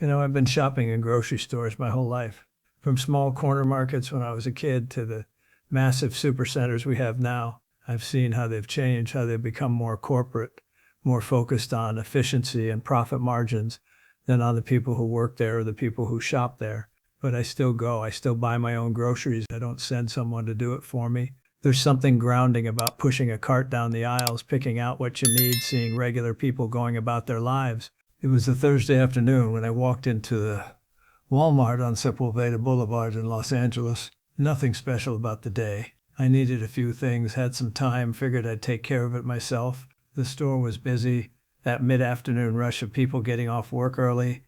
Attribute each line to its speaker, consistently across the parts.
Speaker 1: I've been shopping in grocery stores my whole life, from small corner markets when I was a kid to the massive supercenters we have now. I've seen how they've changed, how they've become more corporate, more focused on efficiency and profit margins than on the people who work there or the people who shop there. But I still go. I still buy my own groceries. I don't send someone to do it for me. There's something grounding about pushing a cart down the aisles, picking out what you need, seeing regular people going about their lives. It was a Thursday afternoon when I walked into the Walmart on Sepulveda Boulevard in Los Angeles. Nothing special about the day. I needed a few things, had some time, figured I'd take care of it myself. The store was busy, that mid-afternoon rush of people getting off work early,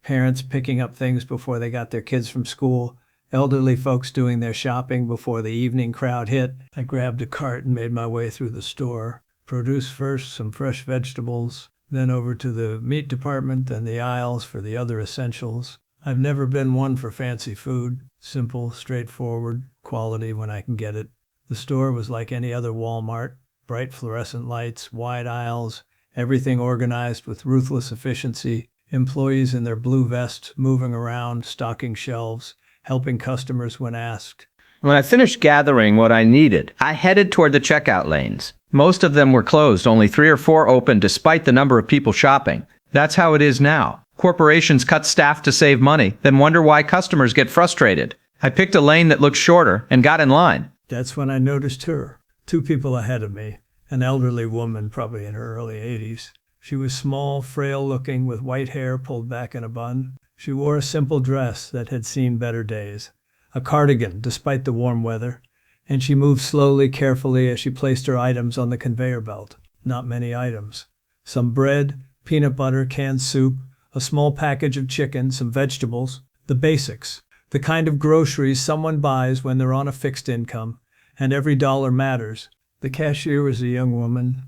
Speaker 1: parents picking up things before they got their kids from school, elderly folks doing their shopping before the evening crowd hit. I grabbed a cart and made my way through the store. Produce first, some fresh vegetables, then over to the meat department and the aisles for the other essentials. I've never been one for fancy food. Simple, straightforward, quality when I can get it. The store was like any other Walmart. Bright fluorescent lights, wide aisles, everything organized with ruthless efficiency. Employees in their blue vests moving around, stocking shelves, helping customers when asked.
Speaker 2: When I finished gathering what I needed, I headed toward the checkout lanes. Most of them were closed, only 3 or 4 open despite the number of people shopping. That's how it is now. Corporations cut staff to save money, then wonder why customers get frustrated. I picked a lane that looked shorter and got in line.
Speaker 1: That's when I noticed her. 2 people ahead of me, an elderly woman, probably in her early 80s. She was small, frail-looking, with white hair pulled back in a bun. She wore a simple dress that had seen better days, a cardigan despite the warm weather, and she moved slowly, carefully as she placed her items on the conveyor belt. Not many items. Some bread, peanut butter, canned soup, a small package of chicken, some vegetables, the basics, the kind of groceries someone buys when they're on a fixed income, and every dollar matters. The cashier was a young woman,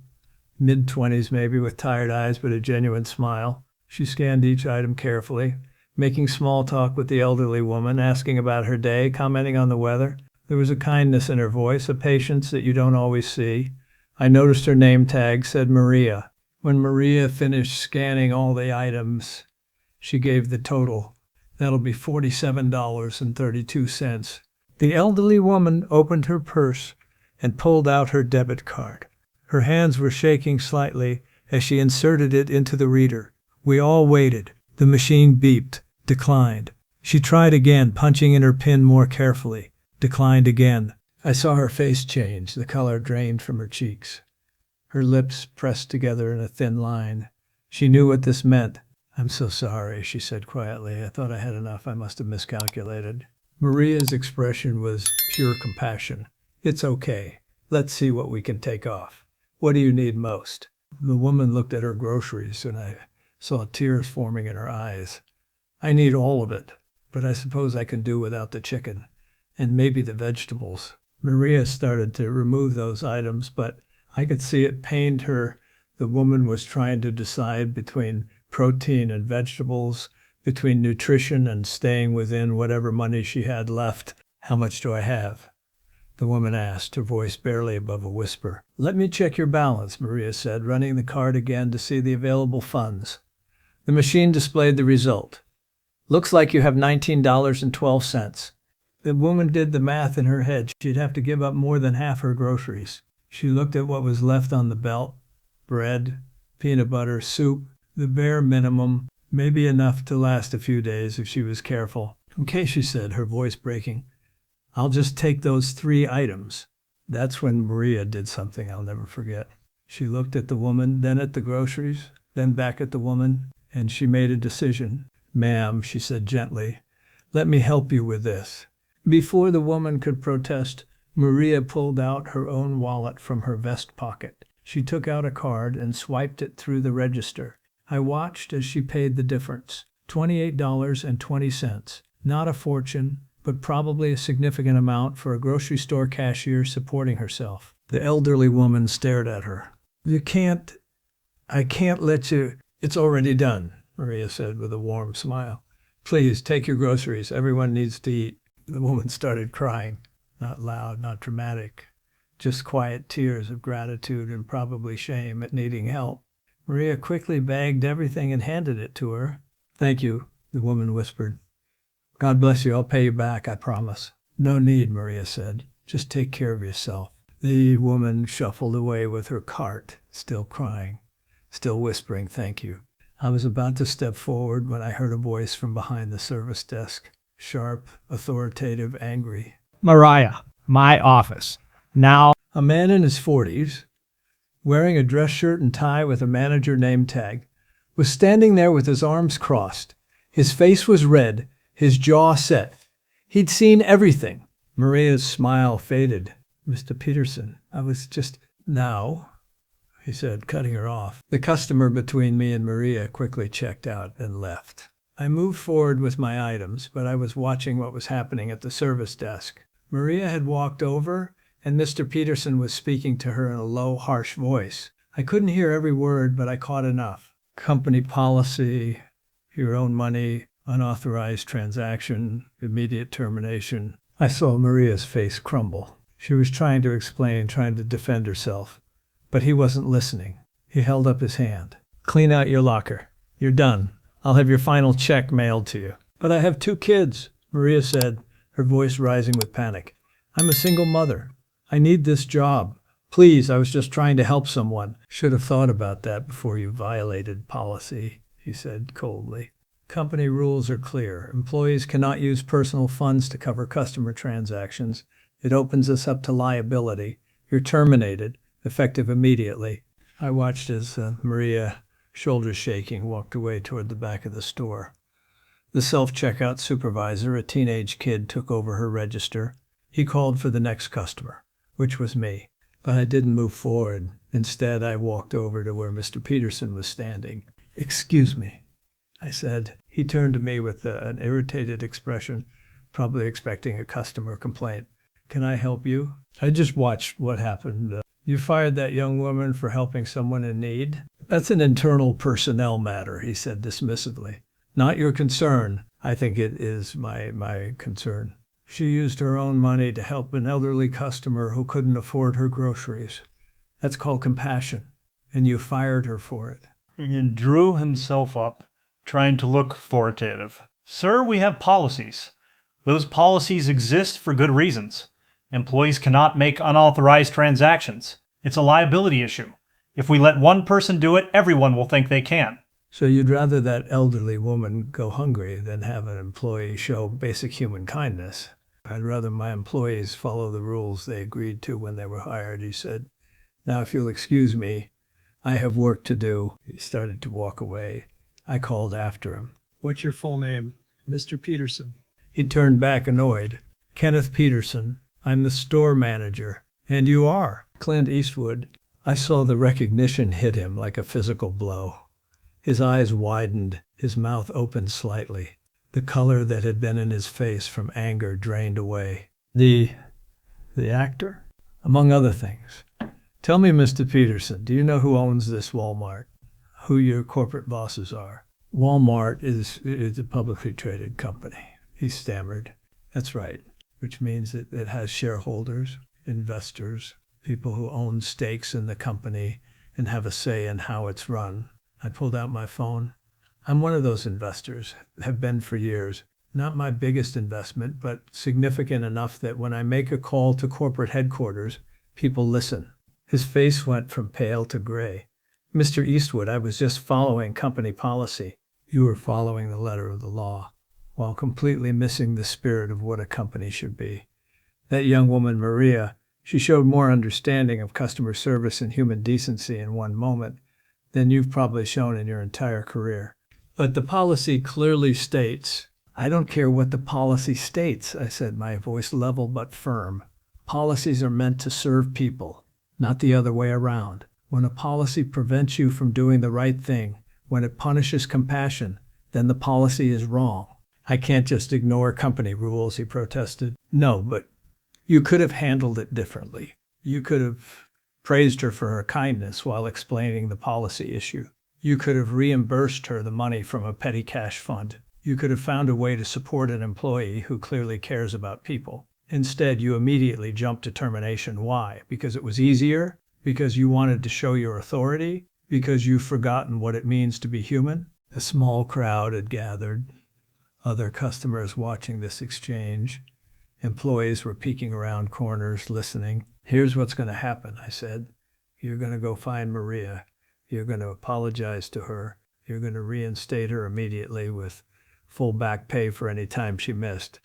Speaker 1: mid-20s maybe, with tired eyes but a genuine smile. She scanned each item carefully, making small talk with the elderly woman, asking about her day, commenting on the weather. There was a kindness in her voice, a patience that you don't always see. I noticed her name tag said Maria. When Maria finished scanning all the items, she gave the total. That'll be $47.32. The elderly woman opened her purse and pulled out her debit card. Her hands were shaking slightly as she inserted it into the reader. We all waited. The machine beeped, declined. She tried again, punching in her PIN more carefully. Declined again. I saw her face change. The color drained from her cheeks. Her lips pressed together in a thin line. She knew what this meant. I'm so sorry, she said quietly. I thought I had enough. I must have miscalculated. Maria's expression was pure compassion. It's okay. Let's see what we can take off. What do you need most? The woman looked at her groceries, and I saw tears forming in her eyes. I need all of it, but I suppose I can do without the chicken, and maybe the vegetables. Maria started to remove those items, but I could see it pained her. The woman was trying to decide between protein and vegetables, between nutrition and staying within whatever money she had left. How much do I have? The woman asked, her voice barely above a whisper. Let me check your balance, Maria said, running the card again to see the available funds. The machine displayed the result. Looks like you have $19.12. The woman did the math in her head. She'd have to give up more than half her groceries. She looked at what was left on the belt. Bread, peanut butter, soup, the bare minimum, maybe enough to last a few days if she was careful. Okay, she said, her voice breaking. I'll just take those 3 items. That's when Maria did something I'll never forget. She looked at the woman, then at the groceries, then back at the woman, and she made a decision. Ma'am, she said gently, let me help you with this. Before the woman could protest, Maria pulled out her own wallet from her vest pocket. She took out a card and swiped it through the register. I watched as she paid the difference, $28.20. Not a fortune, but probably a significant amount for a grocery store cashier supporting herself. The elderly woman stared at her. I can't let you. It's already done, Maria said with a warm smile. Please, take your groceries. Everyone needs to eat. The woman started crying. Not loud, not dramatic. Just quiet tears of gratitude and probably shame at needing help. Maria quickly bagged everything and handed it to her. Thank you. the woman whispered. God bless you. I'll pay you back, I promise. No need, Maria said. Just take care of yourself. The woman shuffled away with her cart, still crying, still whispering thank you. I was about to step forward when I heard a voice from behind the service desk, sharp, authoritative, angry.
Speaker 3: Mariah, my office. Now.
Speaker 1: A man in his 40s, wearing a dress shirt and tie with a manager name tag, was standing there with his arms crossed. His face was red, his jaw set. He'd seen everything. Maria's smile faded. Mr. Peterson, I was just... Now, he said, cutting her off. The customer between me and Maria quickly checked out and left. I moved forward with my items, but I was watching what was happening at the service desk. Maria had walked over, and Mr. Peterson was speaking to her in a low, harsh voice. I couldn't hear every word, but I caught enough. Company policy, your own money, unauthorized transaction, immediate termination. I saw Maria's face crumble. She was trying to explain, trying to defend herself. But he wasn't listening. He held up his hand. Clean out your locker. You're done. I'll have your final check mailed to you. But I have 2 kids, Maria said, her voice rising with panic. I'm a single mother. I need this job. Please, I was just trying to help someone. Should have thought about that before you violated policy, he said coldly. Company rules are clear. Employees cannot use personal funds to cover customer transactions. It opens us up to liability. You're terminated, effective immediately. I watched as Maria, shoulders shaking, walked away toward the back of the store. The self-checkout supervisor, a teenage kid, took over her register. He called for the next customer, which was me. But I didn't move forward. Instead, I walked over to where Mr. Peterson was standing. Excuse me, I said. He turned to me with an irritated expression, probably expecting a customer complaint. Can I help you? I just watched what happened. You fired that young woman for helping someone in need? That's an internal personnel matter, he said dismissively. Not your concern. I think it is my concern. She used her own money to help an elderly customer who couldn't afford her groceries. That's called compassion, and you fired her for it.
Speaker 4: He drew himself up, trying to look authoritative. Sir, we have policies. Those policies exist for good reasons. Employees cannot make unauthorized transactions. It's a liability issue. If we let one person do it, everyone will think they can.
Speaker 1: So you'd rather that elderly woman go hungry than have an employee show basic human kindness? I'd rather my employees follow the rules they agreed to when they were hired, he said. Now, if you'll excuse me, I have work to do. He started to walk away. I called after him. What's your full name? Mr. Peterson. He turned back annoyed. Kenneth Peterson. I'm the store manager. And you are? Clint Eastwood. I saw the recognition hit him like a physical blow. His eyes widened, his mouth opened slightly. The color that had been in his face from anger drained away. The actor? Among other things. Tell me, Mr. Peterson, do you know who owns this Walmart? Who your corporate bosses are? Walmart is a publicly traded company, he stammered. That's right, which means it has shareholders, investors, people who own stakes in the company and have a say in how it's run. I pulled out my phone. I'm one of those investors, have been for years. Not my biggest investment, but significant enough that when I make a call to corporate headquarters, people listen. His face went from pale to gray. Mr. Eastwood, I was just following company policy. You were following the letter of the law, while completely missing the spirit of what a company should be. That young woman, Maria, she showed more understanding of customer service and human decency in one moment than you've probably shown in your entire career. But the policy clearly states, I don't care what the policy states, I said, my voice level but firm. Policies are meant to serve people, not the other way around. When a policy prevents you from doing the right thing, when it punishes compassion, then the policy is wrong. I can't just ignore company rules, he protested. No, but you could have handled it differently. You could have praised her for her kindness while explaining the policy issue. You could have reimbursed her the money from a petty cash fund. You could have found a way to support an employee who clearly cares about people. Instead, you immediately jumped to termination. Why? Because it was easier? Because you wanted to show your authority? Because you've forgotten what it means to be human? A small crowd had gathered. Other customers watching this exchange. Employees were peeking around corners, listening. Here's what's going to happen, I said. You're going to go find Maria. You're going to apologize to her. You're going to reinstate her immediately with full back pay for any time she missed.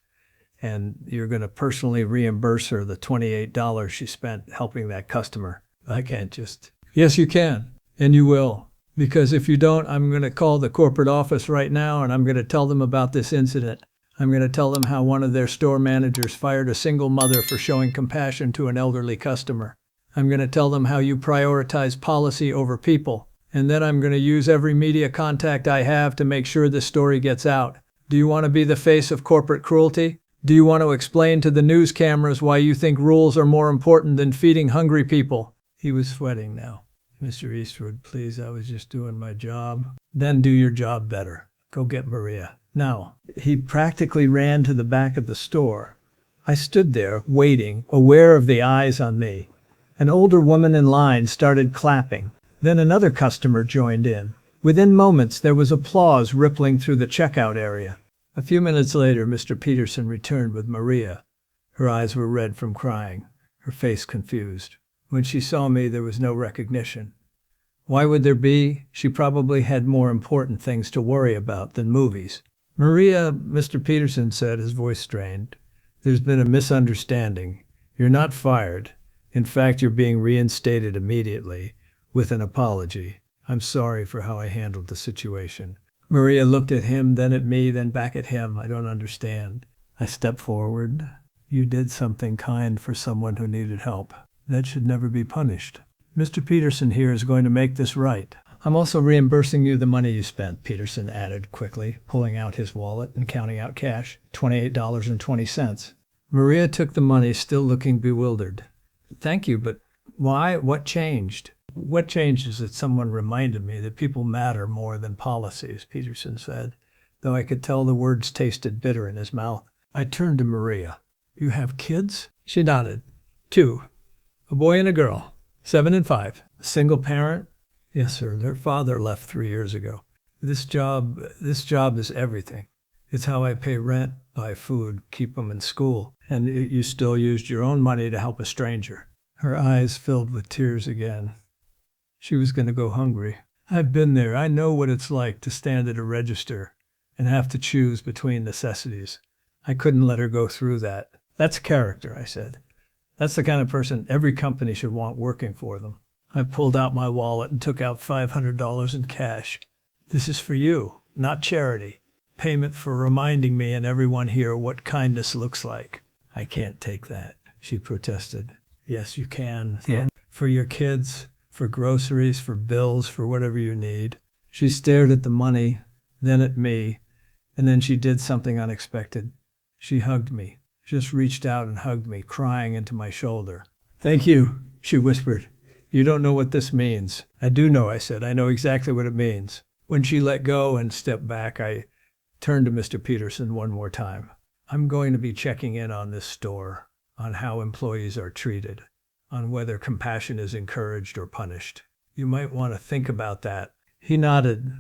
Speaker 1: And you're going to personally reimburse her the $28 she spent helping that customer. I can't just... Yes, you can. And you will. Because if you don't, I'm going to call the corporate office right now and I'm going to tell them about this incident. I'm going to tell them how one of their store managers fired a single mother for showing compassion to an elderly customer. I'm going to tell them how you prioritize policy over people. And then I'm going to use every media contact I have to make sure this story gets out. Do you want to be the face of corporate cruelty? Do you want to explain to the news cameras why you think rules are more important than feeding hungry people? He was sweating now. Mr. Eastwood, please, I was just doing my job. Then do your job better. Go get Maria. Now, he practically ran to the back of the store. I stood there, waiting, aware of the eyes on me. An older woman in line started clapping. Then another customer joined in. Within moments, there was applause rippling through the checkout area. A few minutes later, Mr. Peterson returned with Maria. Her eyes were red from crying, her face confused. When she saw me, there was no recognition. Why would there be? She probably had more important things to worry about than movies. Maria, Mr. Peterson said, his voice strained. There's been a misunderstanding. You're not fired. In fact, you're being reinstated immediately, with an apology. I'm sorry for how I handled the situation. Maria looked at him, then at me, then back at him. I don't understand. I stepped forward. You did something kind for someone who needed help. That should never be punished. Mr. Peterson here is going to make this right. I'm also reimbursing you the money you spent, Peterson added quickly, pulling out his wallet and counting out cash, $28.20. Maria took the money, still looking bewildered. Thank you, but why? What changed? What changed is that someone reminded me that people matter more than policies, Peterson said, though I could tell the words tasted bitter in his mouth. I turned to Maria. You have kids? She nodded. 2. A boy and a girl, 7 and 5. A single parent? Yes, sir. Their father left 3 years ago. This job is everything. It's how I pay rent, buy food, keep them in school. And you still used your own money to help a stranger. Her eyes filled with tears again. She was going to go hungry. I've been there. I know what it's like to stand at a register and have to choose between necessities. I couldn't let her go through that. That's character, I said. That's the kind of person every company should want working for them. I pulled out my wallet and took out $500 in cash. This is for you, not charity. Payment for reminding me and everyone here what kindness looks like. I can't take that, she protested. Yes, you can. Yeah. For your kids, for groceries, for bills, for whatever you need. She stared at the money, then at me, and then she did something unexpected. She hugged me, just reached out and hugged me, crying into my shoulder. Thank you, she whispered. You don't know what this means. I do know, I said. I know exactly what it means. When she let go and stepped back, I turned to Mr. Peterson one more time. I'm going to be checking in on this store, on how employees are treated, on whether compassion is encouraged or punished. You might want to think about that. He nodded,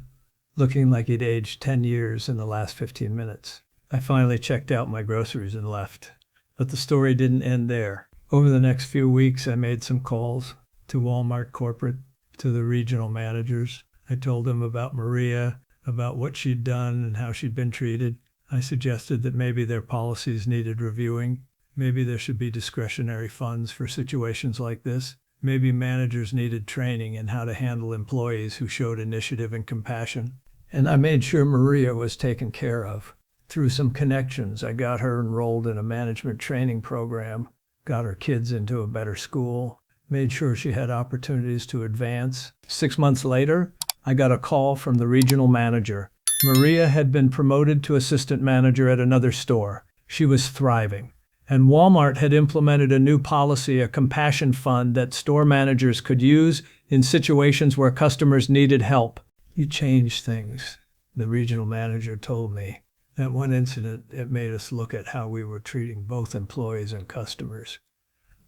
Speaker 1: looking like he'd aged 10 years in the last 15 minutes. I finally checked out my groceries and left. But the story didn't end there. Over the next few weeks, I made some calls to Walmart corporate, to the regional managers. I told them about Maria, about what she'd done and how she'd been treated. I suggested that maybe their policies needed reviewing. Maybe there should be discretionary funds for situations like this. Maybe managers needed training in how to handle employees who showed initiative and compassion. And I made sure Maria was taken care of. Through some connections, I got her enrolled in a management training program, got her kids into a better school, made sure she had opportunities to advance. 6 months later, I got a call from the regional manager. Maria had been promoted to assistant manager at another store. She was thriving. And Walmart had implemented a new policy, a compassion fund that store managers could use in situations where customers needed help. You changed things, the regional manager told me. That one incident, it made us look at how we were treating both employees and customers.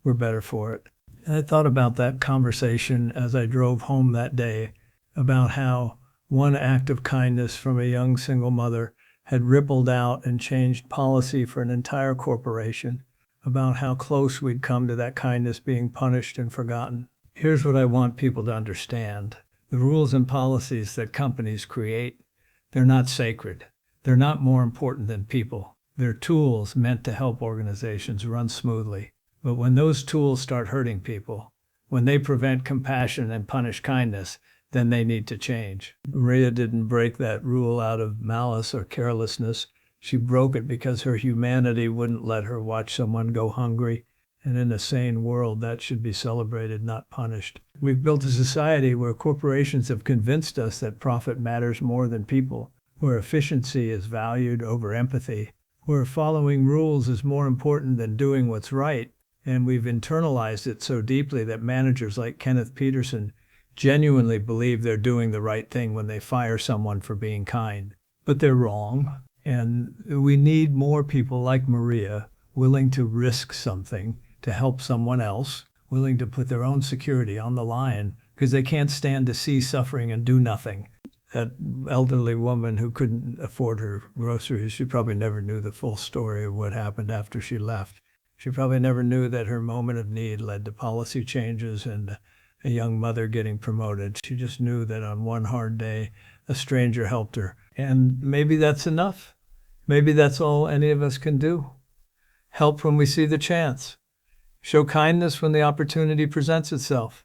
Speaker 1: We're better for it. And I thought about that conversation as I drove home that day, about how one act of kindness from a young single mother had rippled out and changed policy for an entire corporation about how close we'd come to that kindness being punished and forgotten. Here's what I want people to understand. The rules and policies that companies create, they're not sacred. They're not more important than people. They're tools meant to help organizations run smoothly. But when those tools start hurting people, when they prevent compassion and punish kindness, then they need to change. Maria didn't break that rule out of malice or carelessness. She broke it because her humanity wouldn't let her watch someone go hungry. And in a sane world, that should be celebrated, not punished. We've built a society where corporations have convinced us that profit matters more than people, where efficiency is valued over empathy, where following rules is more important than doing what's right. And we've internalized it so deeply that managers like Kenneth Peterson genuinely believe they're doing the right thing when they fire someone for being kind. But they're wrong. And we need more people like Maria willing to risk something to help someone else, willing to put their own security on the line because they can't stand to see suffering and do nothing. That elderly woman who couldn't afford her groceries, she probably never knew the full story of what happened after she left. She probably never knew that her moment of need led to policy changes and a young mother getting promoted. She just knew that on one hard day, a stranger helped her. And maybe that's enough. Maybe that's all any of us can do. Help when we see the chance. Show kindness when the opportunity presents itself.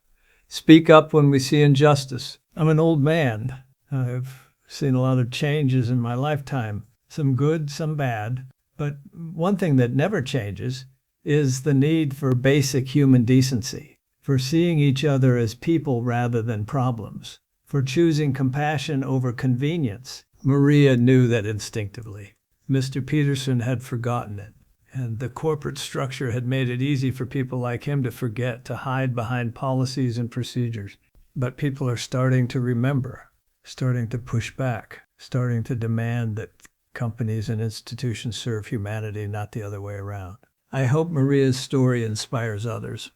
Speaker 1: Speak up when we see injustice. I'm an old man. I've seen a lot of changes in my lifetime, some good, some bad. But one thing that never changes is the need for basic human decency, for seeing each other as people rather than problems, for choosing compassion over convenience. Maria knew that instinctively. Mr. Peterson had forgotten it, and the corporate structure had made it easy for people like him to forget, to hide behind policies and procedures. But people are starting to remember, starting to push back, starting to demand that companies and institutions serve humanity, not the other way around. I hope Maria's story inspires others,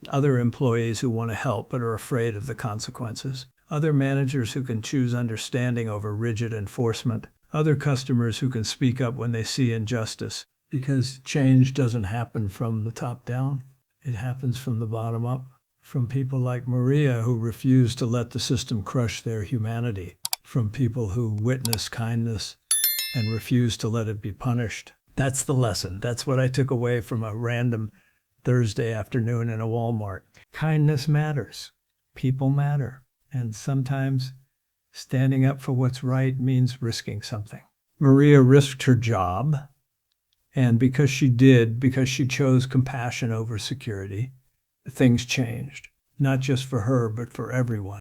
Speaker 1: other employees who want to help but are afraid of the consequences, other managers who can choose understanding over rigid enforcement, other customers who can speak up when they see injustice, because change doesn't happen from the top down. It happens from the bottom up, from people like Maria who refuse to let the system crush their humanity, from people who witness kindness and refuse to let it be punished. That's the lesson. That's what I took away from a random Thursday afternoon in a Walmart. Kindness matters. People matter. And sometimes standing up for what's right means risking something. Maria risked her job. And because she chose compassion over security, things changed. Not just for her, but for everyone.